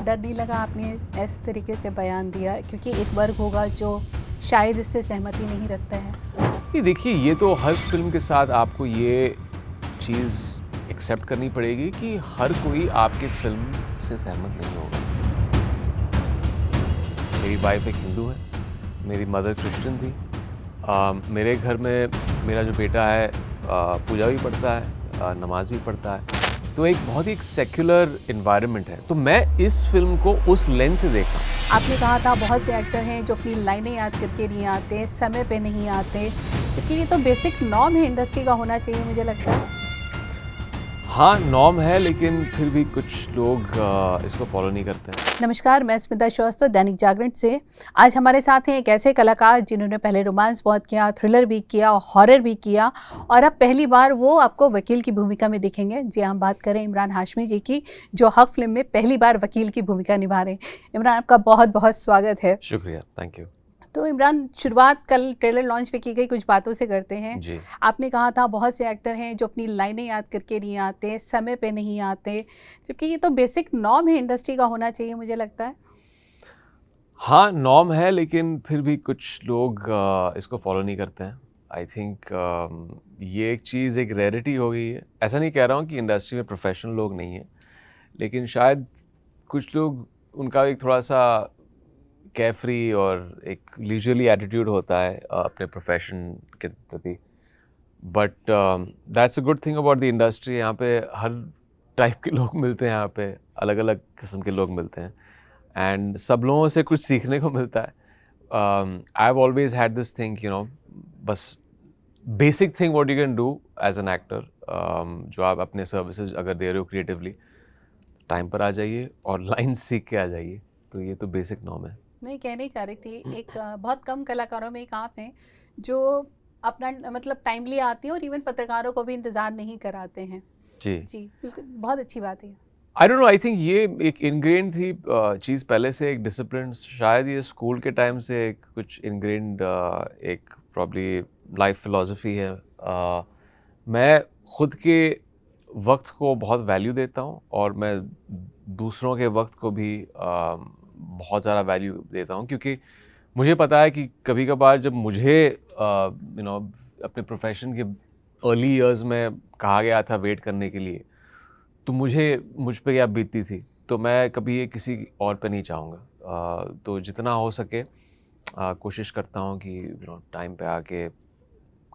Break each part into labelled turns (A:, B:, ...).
A: डर नहीं लगा आपने इस तरीके से बयान दिया, क्योंकि एक वर्ग होगा जो शायद इससे सहमति नहीं रखता है?
B: नहीं, देखिए, ये तो हर फिल्म के साथ आपको ये चीज़ एक्सेप्ट करनी पड़ेगी कि हर कोई आपके फिल्म से सहमत नहीं होगा। मेरी वाइफ एक हिंदू है, मेरी मदर क्रिश्चियन थी। मेरे घर में मेरा जो बेटा है पूजा भी पढ़ता है, नमाज भी पढ़ता है, तो एक बहुत ही सेक्युलर इन्वायरमेंट है। तो मैं इस फिल्म को उस लेंस से देखा।
A: आपने कहा था बहुत से एक्टर हैं जो अपनी लाइनें याद करके नहीं आते, समय पे नहीं आते, क्योंकि ये तो बेसिक नॉर्म है इंडस्ट्री का होना चाहिए, मुझे लगता है।
B: हाँ, नॉर्म है, लेकिन फिर भी कुछ लोग इसको फॉलो नहीं करते हैं।
A: नमस्कार, मैं स्मिता श्रीवास्तव, दैनिक जागरण से। आज हमारे साथ हैं एक ऐसे कलाकार जिन्होंने पहले रोमांस बहुत किया, थ्रिलर भी किया, हॉरर भी किया, और अब पहली बार वो आपको वकील की भूमिका में दिखेंगे। जी, हम बात करें इमरान हाशमी जी की, जो हक फिल्म में पहली बार वकील की भूमिका निभा रहे हैं। इमरान, आपका बहुत बहुत स्वागत है।
B: शुक्रिया, थैंक यू।
A: तो इमरान, शुरुआत कल ट्रेलर लॉन्च पे की गई कुछ बातों से करते हैं।
B: जी।
A: आपने कहा था बहुत से एक्टर हैं जो अपनी लाइनें याद करके नहीं आते, समय पे नहीं आते, जबकि ये तो बेसिक नॉर्म है इंडस्ट्री का होना चाहिए, मुझे लगता है।
B: हाँ, नॉर्म है, लेकिन फिर भी कुछ लोग इसको फॉलो नहीं करते हैं। आई थिंक ये एक चीज़ एक रेयरिटी हो गई है। ऐसा नहीं कह रहा हूँ कि इंडस्ट्री में प्रोफेशनल लोग नहीं हैं, लेकिन शायद कुछ लोग, उनका एक थोड़ा सा केयरफ्री और एक लीजरली एटीट्यूड होता है अपने प्रोफेशन के प्रति। But that's a good thing about the industry. यहाँ पे हर टाइप के लोग मिलते हैं, यहाँ पे अलग अलग किस्म के लोग मिलते हैं, एंड सब लोगों से कुछ सीखने को मिलता है। I have always had this thing, बस basic thing what you can do as an actor, जो आप अपने सर्विसेज अगर दे रहे हो क्रिएटिवली, टाइम पर आ जाइए और लाइन सीख के आ जाइए। तो ये तो बेसिक नॉर्म है।
A: मैं कहना ही चाह रही थी, एक बहुत कम कलाकारों में एक आप हैं जो अपना मतलब टाइमली आते हैं और इवन पत्रकारों को भी इंतज़ार नहीं कराते हैं।
B: जी
A: जी, बिल्कुल, बहुत अच्छी बात है।
B: I don't know, I think ये एक इनग्रेन्ड थी चीज़ पहले से, एक डिसिप्लिन। शायद ये स्कूल के टाइम से एक कुछ इनग्रेन्ड एक प्रॉब्ली लाइफ फिलॉसफी है। मैं खुद के वक्त को बहुत वैल्यू देता हूँ, और मैं दूसरों के वक्त को भी बहुत ज़्यादा वैल्यू देता हूँ, क्योंकि मुझे पता है कि कभी कभार जब मुझे अपने प्रोफेशन के अर्ली इयर्स में कहा गया था वेट करने के लिए, तो मुझ पे क्या बीतती थी। तो मैं कभी ये किसी और पे नहीं चाहूँगा। तो जितना हो सके कोशिश करता हूँ कि टाइम पे आके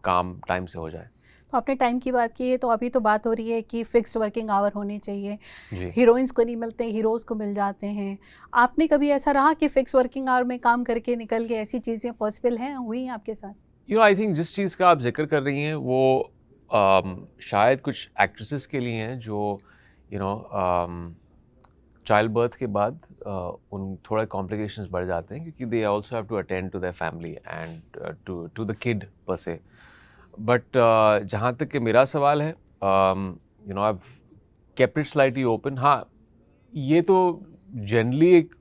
B: काम टाइम से हो जाए।
A: तो आपने टाइम की बात की है, तो अभी तो बात हो रही है कि फिक्स वर्किंग आवर होने चाहिए।
B: जी।
A: हीरोइंस को नहीं मिलते, हीरोज़ को मिल जाते हैं। आपने कभी ऐसा रहा कि फिक्स वर्किंग आवर में काम करके निकल के, ऐसी चीज़ें पॉसिबल हैं, हुई हैं आपके साथ?
B: आई थिंक जिस चीज़ का आप जिक्र कर रही हैं वो शायद कुछ एक्ट्रेसेस के लिए हैं जो चाइल्ड बर्थ के बाद उन थोड़ा कॉम्प्लिकेशंस बढ़ जाते हैं, क्योंकि they also have to attend to their family and to the kid per se. But जहाँ तक कि मेरा सवाल है, I kept it slightly open. हाँ, ये तो जनरली एक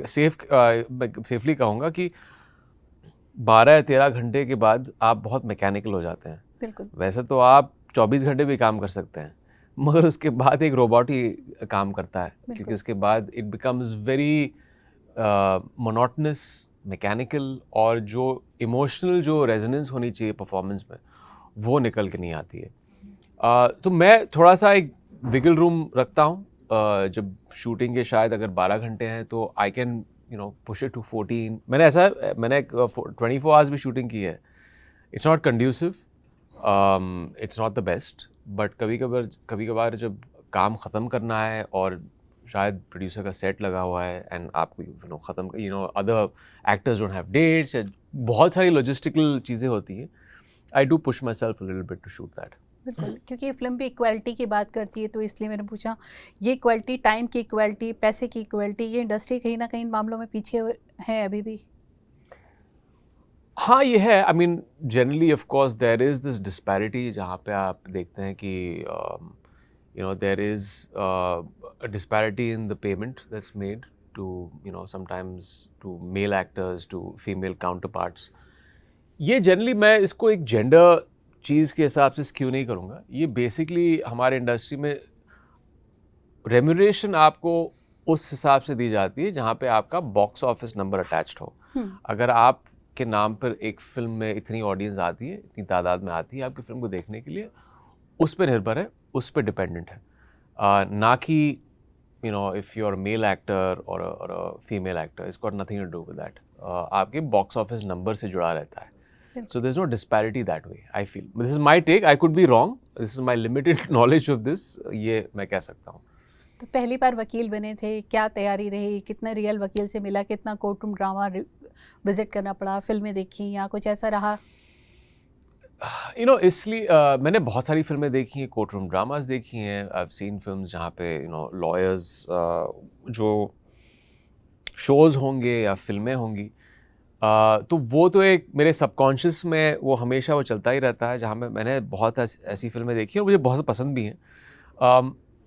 B: सेफली कहूँगा कि 12 या 13 घंटे के बाद आप बहुत मैकेनिकल हो जाते हैं।
A: बिल्कुल।
B: वैसे तो आप 24 घंटे भी काम कर सकते हैं, मगर उसके बाद एक रोबोट ही काम करता है, क्योंकि उसके बाद it becomes very monotonous, mechanical, और जो इमोशनल जो रेजोनेंस होनी चाहिए परफॉर्मेंस में, वो निकल के नहीं आती है। तो मैं थोड़ा सा एक विगल रूम रखता हूँ। जब शूटिंग के शायद अगर 12 घंटे हैं तो I can push it to 14। मैंने 24 आवर्स भी शूटिंग की है। It's not conducive, it's not the best, but कभी कभार जब काम ख़त्म करना है और शायद प्रोड्यूसर का सेट लगा हुआ है एंड आपको ख़त्म, other actors don't have dates, बहुत सारी लॉजिस्टिकल चीज़ें होती हैं, I do push myself a little bit to shoot that.
A: बिल्कुल, क्योंकि ये फिल्म भी इक्वालिटी की बात करती है, तो इसलिए मैंने पूछा। ये इक्वालिटी, टाइम की इक्वालिटी, पैसे की इक्वालिटी, ये इंडस्ट्री कहीं ना कहीं इन मामलों में पीछे है अभी भी।
B: हाँ, ये है। I mean generally of course there is this disparity, जहाँ पे आप देखते हैं कि there is a disparity in the payment that's made to sometimes to male actors to female counterparts. ये जनरली मैं इसको एक जेंडर चीज़ के हिसाब से स्क्यू नहीं करूँगा। ये बेसिकली हमारे इंडस्ट्री में रेम्यूनरेशन आपको उस हिसाब से दी जाती है जहाँ पे आपका बॉक्स ऑफिस नंबर अटैच्ड हो। अगर आप के नाम पर एक फिल्म में इतनी ऑडियंस आती है, इतनी तादाद में आती है आपकी फिल्म को देखने के लिए, उस पर निर्भर है, उस पर डिपेंडेंट है। ना कि if you're a male actor or a female actor, it's got nothing to do with that. आपके बॉक्स ऑफिस नंबर से जुड़ा रहता है। So there's no disparity that way, I feel. This is my take. I could be wrong. This is my limited knowledge of this. ये मैं कह सकता हूँ।
A: तो पहली बार वकील बने थे, क्या तैयारी रही, कितना रियल वकील से मिला, कितना कोर्ट रूम ड्रामा विजिट करना पड़ा, फिल्में देखी या कुछ ऐसा रहा?
B: इसलिए मैंने बहुत सारी फिल्में देखी हैं, कोर्ट रूम ड्रामास देखी हैं। आई हैव सीन फिल्म्स जहाँ पे लॉयर्स जो शोज़ होंगे या फिल्में होंगी, तो वो तो एक मेरे सबकॉन्शियस में वो हमेशा वो चलता ही रहता है, जहाँ मैंने बहुत ऐसी फिल्में देखी हैं और मुझे बहुत पसंद भी हैं।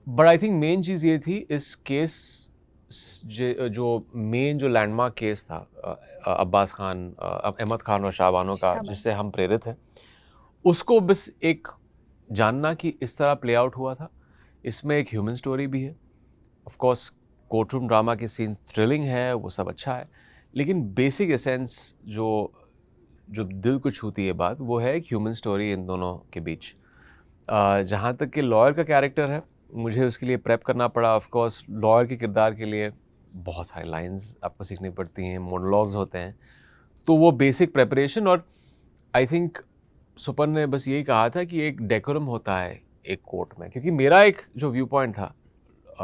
B: बट आई थिंक मेन चीज़ ये थी, इस केस जो मेन जो लैंडमार्क केस था अब्बास खान, अहमद खान और शाहबानो का, जिससे हम प्रेरित हैं, उसको बस एक जानना कि इस तरह प्ले आउट हुआ था। इसमें एक ह्यूमन स्टोरी भी है, of course court room drama के सीन्स थ्रिलिंग है, वो सब अच्छा है, लेकिन बेसिक एसेंस जो दिल को छूती है बात, वो है एक ह्यूमन स्टोरी इन दोनों के बीच। जहाँ तक कि लॉयर का कैरेक्टर है, मुझे उसके लिए प्रेप करना पड़ा। ऑफ कोर्स लॉयर के किरदार के लिए बहुत सारी लाइंस आपको सीखनी पड़ती हैं, मोनोलॉग्स होते हैं, तो वो बेसिक प्रेपरेशन। और आई थिंक सुपन ने बस यही कहा था कि एक डेकोरम होता है एक कोर्ट में, क्योंकि मेरा एक जो व्यू पॉइंट था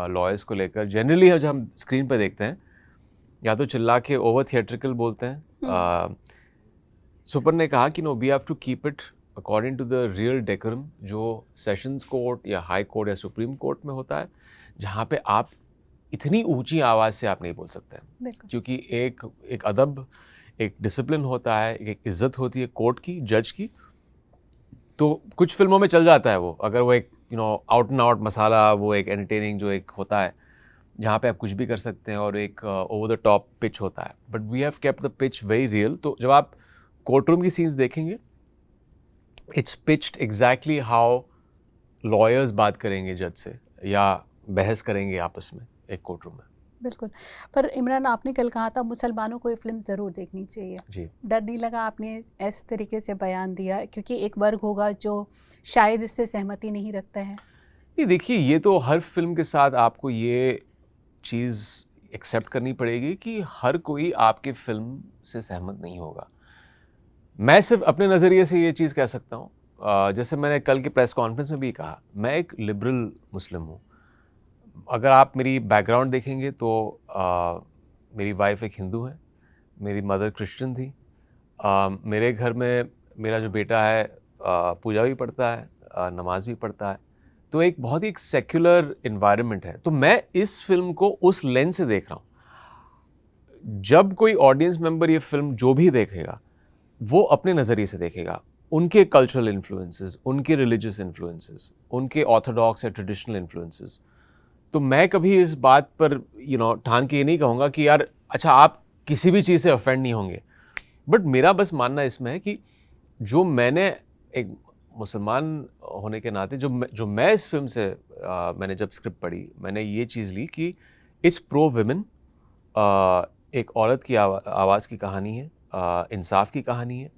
B: लॉयर्स को लेकर, जनरली जब हम स्क्रीन पे देखते हैं या तो चिल्ला के ओवर थिएट्रिकल बोलते हैं। सुपन ने कहा कि no, we have to keep it according to the real decorum जो सेशंस कोर्ट या हाई कोर्ट या सुप्रीम कोर्ट में होता है, जहाँ पे आप इतनी ऊंची आवाज़ से आप नहीं बोल सकते हैं, क्योंकि एक अदब, एक डिसिप्लिन होता है, एक इज्जत होती है कोर्ट की, जज की। तो कुछ फिल्मों में चल जाता है वो, अगर वो एक आउट एंड आउट मसाला, वो एक एंटरटेनिंग जो एक होता है जहाँ पे आप कुछ भी कर सकते हैं और एक ओवर द टॉप पिच होता है, but we have kept the pitch very real. तो जब आप कोर्ट रूम की सीन्स देखेंगे, it's pitched exactly how lawyers बात करेंगे जज से या बहस करेंगे आपस में एक कोर्ट रूम में।
A: बिल्कुल। पर इमरान, आपने कल कहा था मुसलमानों को ये फिल्म ज़रूर देखनी चाहिए
B: जी।
A: डर नहीं लगा आपने इस तरीके से बयान दिया, क्योंकि एक वर्ग होगा जो शायद इससे सहमति नहीं रखता है?
B: नहीं, देखिए, ये तो हर फिल्म के साथ आपको ये चीज़ एक्सेप्ट करनी पड़ेगी कि हर कोई आपके फिल्म से सहमत नहीं होगा। मैं सिर्फ अपने नज़रिए से ये चीज़ कह सकता हूँ, जैसे मैंने कल के प्रेस कॉन्फ्रेंस में भी कहा, मैं एक लिबरल मुस्लिम हूँ। अगर आप मेरी बैकग्राउंड देखेंगे तो मेरी वाइफ एक हिंदू है, मेरी मदर क्रिश्चियन थी। मेरे घर में मेरा जो बेटा है पूजा भी पढ़ता है, नमाज भी पढ़ता है, तो एक बहुत ही एक सेक्युलर इन्वायरमेंट है। तो मैं इस फिल्म को उस लेंस से देख रहा हूँ। जब कोई ऑडियंस मेंबर ये फिल्म जो भी देखेगा, वो अपने नज़रिए से देखेगा, उनके कल्चरल इन्फ्लुएंसेस, उनके रिलीजियस इन्फ्लुएंसेस, उनके ऑर्थोडॉक्स या ट्रेडिशनल इन्फ्लुएंसेस। तो मैं कभी इस बात पर ठान के ये नहीं कहूँगा कि यार अच्छा आप किसी भी चीज़ से ऑफेंड नहीं होंगे, बट मेरा बस मानना इसमें है कि जो मैंने एक मुसलमान होने के नाते जो मैं इस फिल्म से मैंने जब स्क्रिप्ट पढ़ी, मैंने ये चीज़ ली कि इट्स प्रो विमेन, एक औरत की आवाज़ की कहानी है, इंसाफ की कहानी है।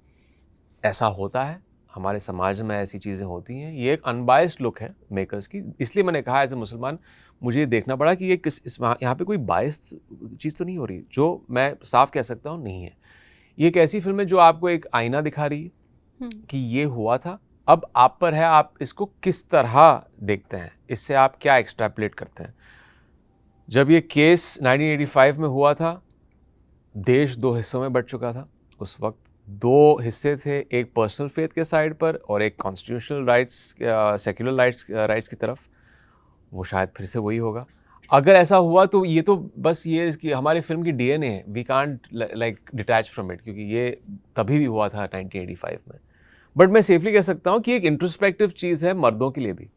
B: ऐसा होता है, हमारे समाज में ऐसी चीज़ें होती हैं। ये एक अनबायस्ड लुक है मेकर्स की, इसलिए मैंने कहा एज ए मुसलमान मुझे ये देखना पड़ा कि ये यहाँ पे कोई बायस चीज़ तो नहीं हो रही, जो मैं साफ कह सकता हूँ नहीं है। ये एक ऐसी फिल्म है जो आपको एक आईना दिखा रही है कि ये हुआ था, अब आप पर है आप इसको किस तरह देखते हैं, इससे आप क्या एक्सट्रैपलेट करते हैं। जब ये केस 1985 में हुआ था, देश 2 हिस्सों में बंट चुका था। उस वक्त 2 हिस्से थे, एक पर्सनल फेथ के साइड पर और एक कॉन्स्टिट्यूशनल राइट्स, सेक्युलर राइट्स की तरफ। वो शायद फिर से वही होगा। अगर ऐसा हुआ तो ये तो बस ये कि हमारे फिल्म की डीएनए है, we can't like detach from it, क्योंकि ये तभी भी हुआ था 1985 में। बट मैं सेफली कह सकता हूँ कि एक इंट्रोस्पेक्टिव चीज़ है मर्दों के लिए भी।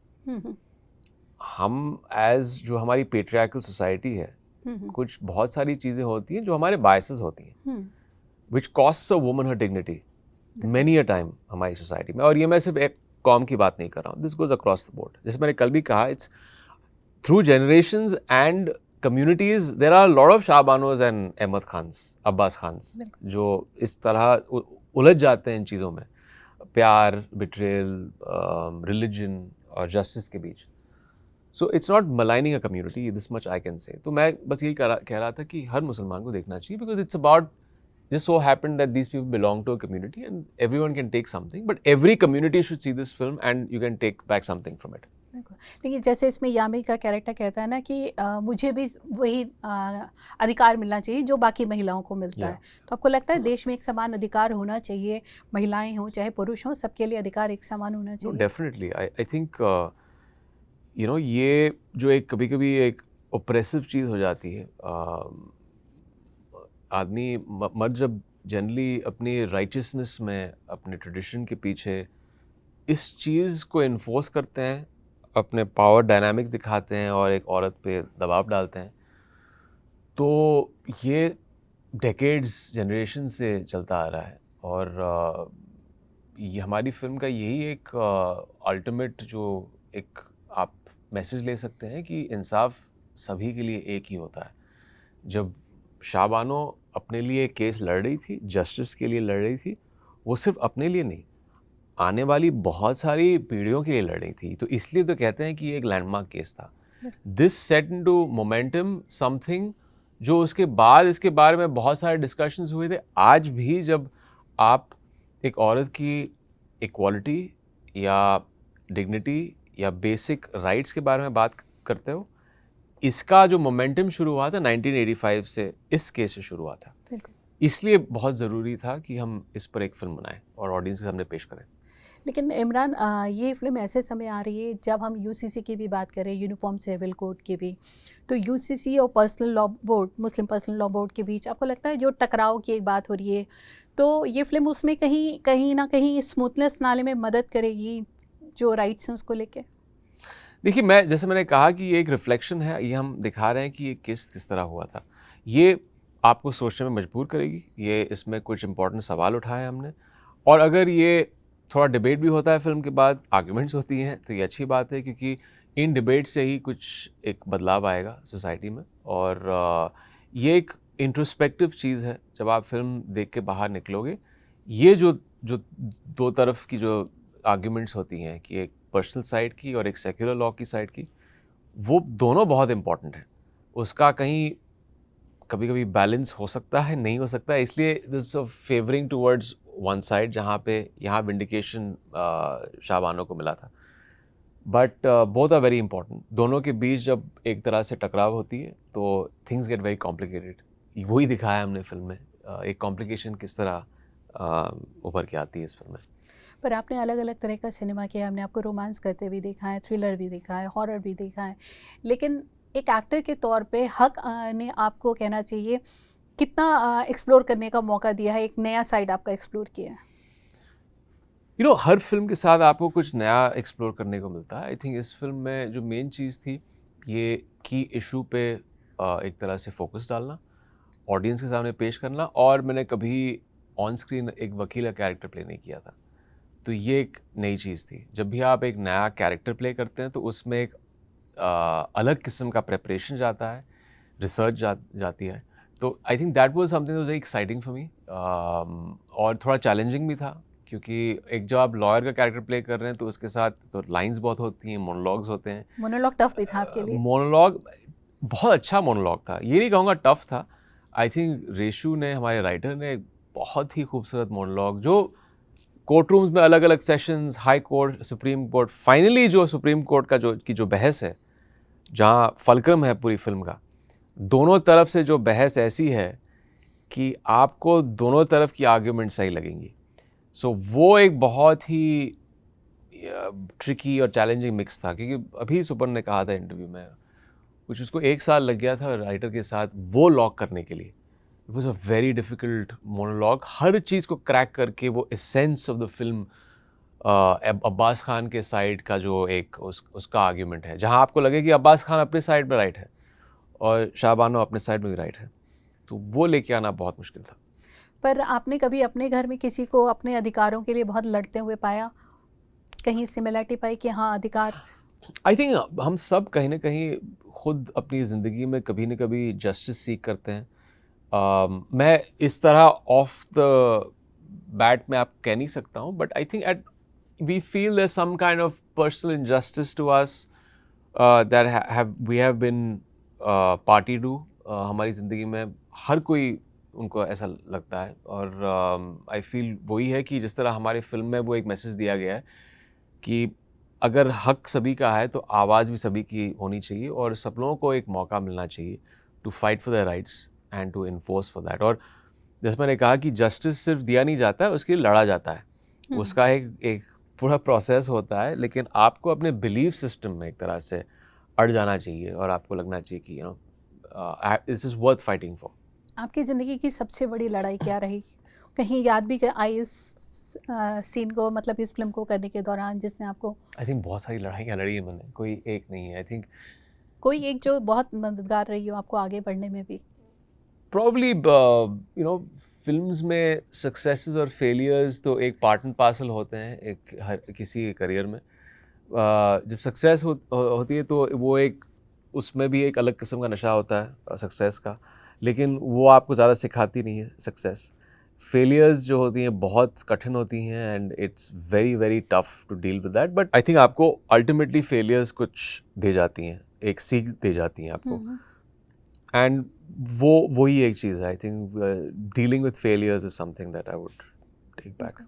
B: हम एज जो हमारी पेट्रियार्कल सोसाइटी है, कुछ बहुत सारी चीज़ें होती हैं जो हमारे बायसेस होती हैं, which costs a woman her dignity many a time हमारी सोसाइटी में। और ये मैं सिर्फ एक कॉम की बात नहीं कर रहा हूँ, this goes across the board. जैसे मैंने कल भी कहा, it's through generations and communities, there are a lot of Shahbanos and Ahmad Khans, Abbas Khans, जो इस तरह उलझ जाते हैं इन चीज़ों में, प्यार, betrayal, religion और justice के बीच. So it's not maligning a community, this much I can say. तो मैं बस यही कह रहा था कि हर मुसलमान को देखना चाहिए, because it's about, just so happened that these people belong to a community and everyone can take something, but every community should see this film and you can take back something from it.
A: देखिए जैसे इसमें यामी का character कहता है ना कि मुझे भी वही अधिकार मिलना चाहिए जो बाकी महिलाओं को मिलता है, तो आपको लगता है देश में एक समान अधिकार होना चाहिए, महिलाएं हों चाहे पुरुष हों, सबके लिए अधिकार एक समान होना चाहिए?
B: Definitely I think you know ये जो एक कभी कभी एक ओप्रेसिव चीज़ हो जाती है, आदमी मर्द जब जनरली अपनी राइचियसनेस में अपने ट्रेडिशन के पीछे इस चीज़ को इन्फोर्स करते हैं, अपने पावर डायनामिक्स दिखाते हैं और एक औरत पे दबाव डालते हैं, तो ये डेकेड्स जनरेशन से चलता आ रहा है. और ये हमारी फिल्म का यही एक अल्टीमेट जो एक आप मैसेज ले सकते हैं कि इंसाफ सभी के लिए एक ही होता है. जब शाहबानो अपने लिए केस लड़ रही थी, जस्टिस के लिए लड़ रही थी, वो सिर्फ अपने लिए नहीं, आने वाली बहुत सारी पीढ़ियों के लिए लड़ रही थी. तो इसलिए तो कहते हैं कि ये एक लैंडमार्क केस था. This set into momentum something जो उसके बाद इसके बारे में बहुत सारे डिस्कशंस हुए थे. आज भी जब आप एक औरत की इक्वालिटी या डिग्निटी या बेसिक राइट्स के बारे में बात करते हो, इसका जो मोमेंटम शुरू हुआ था 1985 से, इस केस से शुरू हुआ था. इसलिए बहुत ज़रूरी था कि हम इस पर एक फ़िल्म बनाएं और ऑडियंस के सामने पेश करें.
A: लेकिन इमरान, ये फिल्म ऐसे समय आ रही है जब हम यूसीसी की भी बात करें, यूनिफॉर्म सिविल कोड की भी, तो यूसीसी और पर्सनल लॉ बोर्ड, मुस्लिम पर्सनल लॉ बोर्ड के बीच आपको लगता है जो टकराव की एक बात हो रही है, तो ये फिल्म उसमें कहीं ना कहीं स्मूथनेस लाने में मदद करेगी जो राइट्स हैं उसको लेके?
B: देखिए, जैसे मैंने कहा कि ये एक रिफ्लेक्शन है, ये हम दिखा रहे हैं कि ये किस तरह हुआ था. ये आपको सोचने में मजबूर करेगी. ये इसमें कुछ इंपॉर्टेंट सवाल उठाए हमने, और अगर ये थोड़ा डिबेट भी होता है फिल्म के बाद, आर्ग्यूमेंट्स होती हैं, तो ये अच्छी बात है, क्योंकि इन डिबेट से ही कुछ एक बदलाव आएगा सोसाइटी में. और ये एक इंट्रोस्पेक्टिव चीज़ है. जब आप फिल्म देख के बाहर निकलोगे, ये जो दो तरफ की जो आर्ग्यूमेंट्स होती हैं कि एक पर्सनल साइड की और एक सेक्युलर लॉ की साइड की, वो दोनों बहुत इंपॉर्टेंट है. उसका कहीं कभी कभी बैलेंस हो सकता है, नहीं हो सकता है, इसलिए this favouring towards one side, जहाँ पे यहाँ विंडिकेशन शाहबानो को मिला था. But both are very important. दोनों के बीच जब एक तरह से टकराव होती है तो थिंग्स गेट वेरी कॉम्प्लिकेटेड. वही दिखाया हमने फिल्म में, एक कॉम्प्लिकेशन किस तरह उभर के आती है इस फिल्म में.
A: पर आपने अलग अलग तरह का सिनेमा किया, हमने आपको रोमांस करते भी देखा है, थ्रिलर भी देखा है, हॉरर भी देखा है, लेकिन एक एक्टर के तौर पे हक ने आपको कहना चाहिए कितना एक्सप्लोर करने का मौका दिया है, एक नया साइड आपका एक्सप्लोर किया है?
B: यू नो, हर फिल्म के साथ आपको कुछ नया एक्सप्लोर करने को मिलता है. आई थिंक इस फिल्म में जो मेन चीज़ थी, ये की इशू पे एक तरह से फोकस डालना, ऑडियंस के सामने पेश करना. और मैंने कभी ऑन स्क्रीन एक वकील का कैरेक्टर प्ले नहीं किया था, तो ये एक नई चीज़ थी. जब भी आप एक नया कैरेक्टर प्ले करते हैं तो उसमें एक अलग किस्म का प्रेपरेशन जाता है, रिसर्च जाती है. तो I think that was something very exciting for me, और थोड़ा चैलेंजिंग भी था, क्योंकि एक जब आप लॉयर का कैरेक्टर प्ले कर रहे हैं तो उसके साथ तो लाइंस बहुत होती हैं, मोनोलॉग्स होते हैं.
A: मोनोलॉग टफ भी था आपके लिए?
B: मोनोलॉग बहुत अच्छा मोनोलॉग था, ये नहीं कहूँगा टफ था. आई थिंक रेशू ने, हमारे राइटर ने, एक बहुत ही खूबसूरत मोनोलॉग, जो कोर्ट रूम्स में अलग अलग sessions, high court, supreme court, finally जो सुप्रीम कोर्ट का जो बहस है, जहाँ फलक्रम है पूरी फिल्म का, दोनों तरफ से जो बहस ऐसी है कि आपको दोनों तरफ की आर्ग्यूमेंट सही लगेंगी. सो वो एक बहुत ही ट्रिकी और चैलेंजिंग मिक्स था, क्योंकि अभी सुपन ने कहा था इंटरव्यू में, कुछ उसको 1 साल लग गया था राइटर के साथ वो लॉक करने के लिए. It was a very difficult monologue, हर चीज़ को क्रैक करके वो essence of the film, Abbas Khan के साइड का जो एक उसका आर्ग्यूमेंट है, जहाँ आपको लगे कि अब्बास खान अपने साइड में राइट है और शाहबानो अपने साइड में भी राइट है, तो वो लेके आना बहुत मुश्किल था.
A: पर आपने कभी अपने घर में किसी को अपने अधिकारों के लिए बहुत लड़ते हुए पाया? कहीं सिमिलरिटी पाई कि हाँ अधिकार?
B: आई थिंक हम सब कहीं ना कहीं खुद अपनी ज़िंदगी में कभी ना कभी जस्टिस सीख करते हैं. मैं इस तरह ऑफ द बैट में आप कह नहीं सकता हूँ, but I think at we feel there some kind of personal injustice to us that we have been party to. हमारी ज़िंदगी में हर कोई उनको ऐसा लगता है, और आई फील वही है कि जिस तरह हमारी फिल्म में वो एक मैसेज दिया गया है कि अगर हक सभी का है तो आवाज़ भी सभी की होनी चाहिए, और सब लोगों को एक मौका मिलना चाहिए to fight for the rights and to enforce for that. और जैसे मैंने कहा कि जस्टिस सिर्फ दिया नहीं जाता है, उसके लिए लड़ा जाता है. उसका एक पूरा प्रोसेस होता है, लेकिन आपको अपने बिलीफ सिस्टम में एक तरह से अड़ जाना चाहिए और आपको लगना चाहिए कि this is worth fighting for.
A: आपकी ज़िंदगी की सबसे बड़ी लड़ाई क्या रही? कहीं याद भी आई इस सीन को, मतलब इस फिल्म को करने के दौरान, जिसने आपको?
B: आई थिंक बहुत सारी लड़ाइयाँ लड़ी है मैंने, कोई एक नहीं है. आई थिंक
A: कोई एक जो बहुत मददगार रही हो आपको आगे बढ़ने में भी?
B: प्रॉब्ली फिल्म्स में सक्सेसेस और फेलियर्स तो एक पार्ट एंड पार्सल होते हैं एक हर किसी करियर में. जब सक्सेस होती है तो वो एक उसमें भी एक अलग किस्म का नशा होता है सक्सेस का, लेकिन वो आपको ज़्यादा सिखाती नहीं है सक्सेस. फेलियर्स जो होती हैं बहुत कठिन होती हैं, and it's very very tough to deal with that. But I think आपको अल्टीमेटली फेलियर्स कुछ दे जाती हैं, एक सीख दे जाती हैं आपको. एंड वही एक चीज़ है. I think dealing with failures is something that I would take back.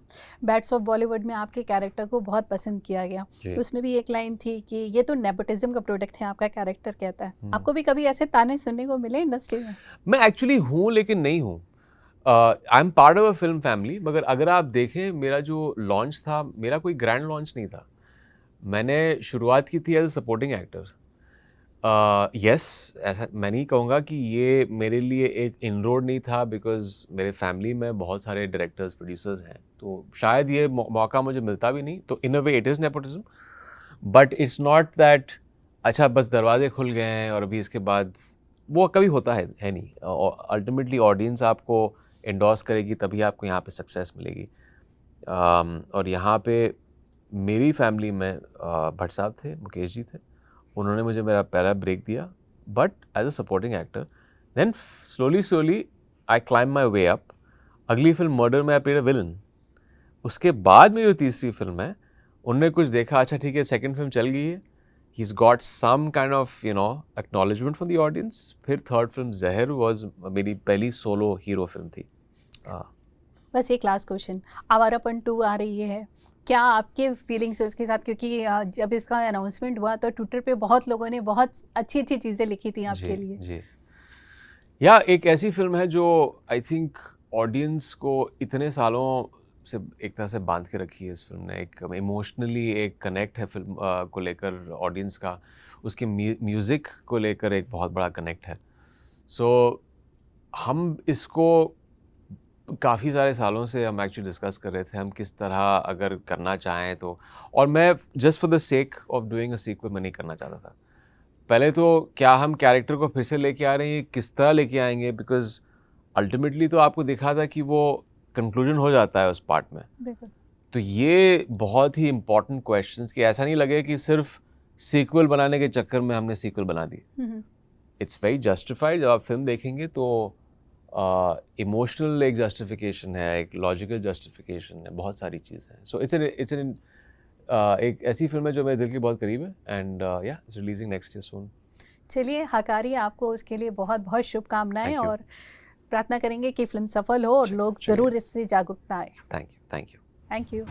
A: Bats of Bollywood में आपके कैरेक्टर को बहुत पसंद किया गया. उसमें भी एक लाइन थी कि ये तो नेपोटिज्म का प्रोडक्ट है, आपका कैरेक्टर कहता है. आपको भी कभी ऐसे ताने सुनने को मिले इंडस्ट्री में?
B: मैं एक्चुअली हूँ लेकिन नहीं हूँ. I am part of a film family, मगर अगर आप देखें मेरा जो लॉन्च था, मेरा कोई ग्रैंड लॉन्च नहीं था. मैंने शुरुआत की थी as a supporting actor. Yes, ऐसा मैं नहीं कहूँगा कि ये मेरे लिए एक इनरोड नहीं था, बिकॉज मेरे फैमिली में बहुत सारे डायरेक्टर्स प्रोड्यूसर्स हैं, तो शायद ये मौका मुझे मिलता भी नहीं. तो in a way it is nepotism, but it's not that अच्छा बस दरवाजे खुल गए हैं और अभी इसके बाद वो कभी होता है नहीं. अल्टीमेटली ऑडियंस आपको एंडोर्स करेगी तभी आपको यहाँ पे सक्सेस मिलेगी. और यहाँ पे मेरी फैमिली में भट्ट साहब थे, मुकेश जी थे, उन्होंने मुझे मेरा पहला ब्रेक दिया, but as a supporting actor. Then slowly I climb my way up. अगली फिल्म मर्डर में आई प्लेड अ विलन. उसके बाद में जो तीसरी फिल्म है, उनने कुछ देखा, अच्छा ठीक है सेकंड फिल्म चल गई है, he's got some kind of acknowledgement from the audience. फिर थर्ड फिल्म जहर was मेरी पहली सोलो हीरो फिल्म थी.
A: बस एक लास्ट क्वेश्चन, आवारापन 2 आ रही है, क्या आपके फीलिंग्स है उसके साथ? क्योंकि जब इसका अनाउंसमेंट हुआ तो ट्विटर पे बहुत लोगों ने बहुत अच्छी अच्छी चीज़ें लिखी थी आपके लिए. जी,
B: या एक ऐसी फिल्म है जो आई थिंक ऑडियंस को इतने सालों से एक तरह से बांध के रखी है. इस फिल्म ने एक इमोशनली एक कनेक्ट है फिल्म को लेकर ऑडियंस का. उसके म्यूज़िक को लेकर एक बहुत बड़ा कनेक्ट है. सो हम इसको काफ़ी सारे सालों से हम एक्चुअली डिस्कस कर रहे थे, हम किस तरह अगर करना चाहें तो. और मैं just for the sake of doing a sequel मैं नहीं करना चाहता था. पहले तो क्या हम कैरेक्टर को फिर से लेके आ रहे हैं, किस तरह लेके आएंगे, बिकॉज अल्टीमेटली तो आपको दिखा था कि वो कंक्लूजन हो जाता है उस पार्ट में. तो ये बहुत ही इंपॉर्टेंट क्वेश्चंस कि ऐसा नहीं लगे कि सिर्फ सीक्वल बनाने के चक्कर में हमने सीक्वल बना दी. It's very justified. जब आप फिल्म देखेंगे तो इमोशनल एक जस्टिफिकेशन है, एक लॉजिकल जस्टिफिकेशन है, बहुत सारी चीज़ें हैं. सो इट्स एन एक ऐसी फिल्म है जो मेरे दिल के बहुत करीब है, एंड या इट्स रिलीजिंग नेक्स्ट ईयर सून.
A: चलिए हकारी, आपको उसके लिए बहुत बहुत शुभकामनाएं, और प्रार्थना करेंगे कि फिल्म सफल हो और लोग ज़रूर इससे जागरूकता आए.
B: Thank you.
A: Thank you.